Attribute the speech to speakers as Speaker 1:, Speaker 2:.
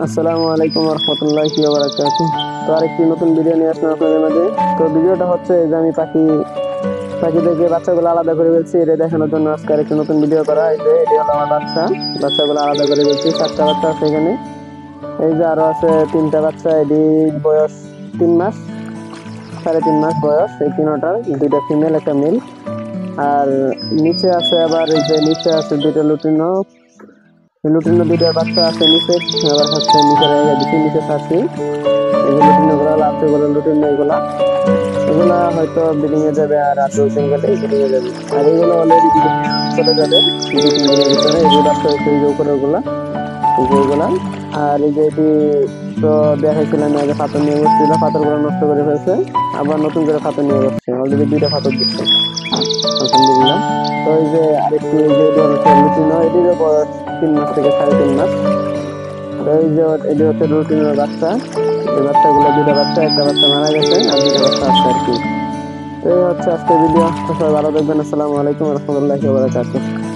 Speaker 1: আসসালামু আলাইকুম রহমতুল্লাহি ওয়া বারাকাতুহু। তো আরেকটি নতুন ভিডিও নিয়ে আসলাম আপনাদের মাঝে। তো ভিডিওটা হচ্ছে যে আমি পাখিদেরকে বাচ্চাগুলো আলাদা করে ফেলছি, এটা দেখানোর জন্য আজকে আরেকটি নতুন ভিডিও করা। এই যে এটি হলো আমার বাচ্চাগুলো আলাদা করে ফেলছি। 7টা বাচ্চা আছে এখানে। এই যে আরো আছে 3টা বাচ্চা, এটি বয়স 3 মাস, 3.5 মাস বয়স। এই তিনটার 2টা ফিমেল, একটা মেল। আর নিচে আছে আবার, এই যে নিচে আছে 2টা লুটিনো। লুটিনো 2টার বাচ্চা আছে নিচে। আবার হচ্ছে নিচে রেখে দিচ্ছি, নিচে ছাড়ছি। এগুলো লুটিনো গুলা, লাস্টে গুলো লুটিনো এগুলা। এগুলা হয়তো ব্রিডিং এ যাবে, আর 2 দিন গেলে ব্রিডিং এ যাবে। আর এগুলো অলরেডি ব্রিডিং এ চলে যাবে 2-3 দিনের ভিতরে। এই যে বাচ্চা হয়েছে, এই যে উপরে ওগুলা, এই যে এগুলা। আর এই যে এটি তো দেখাইছিলাম আগে, পাথর নিয়ে বসছিল, পাথর গুলো নষ্ট করে ফেলছে। আবার নতুন করে পাথর নিয়ে বসছে, অলরেডি 2টা পাথর দিচ্ছে, আলহামদুলিল্লাহ। তো এই যে আরেকটি, এই যে এটি হচ্ছে লুটিনো, এটিরও বয়স 3 মাস থেকে 3.5 মাস। তো এই যে এটি হচ্ছে রুটিনের বাচ্চা। এই বাচ্চাগুলো 2টা বাচ্চা, একটা বাচ্চা মারা গেছে, আর 2টা বাচ্চা আছে আর কি। তো এই হচ্ছে আজকের ভিডিও। তো সবাই ভালো থাকবেন। আসসালামু আলাইকুম রহমতুল্লাহি ওয়া বারাকাতুহু।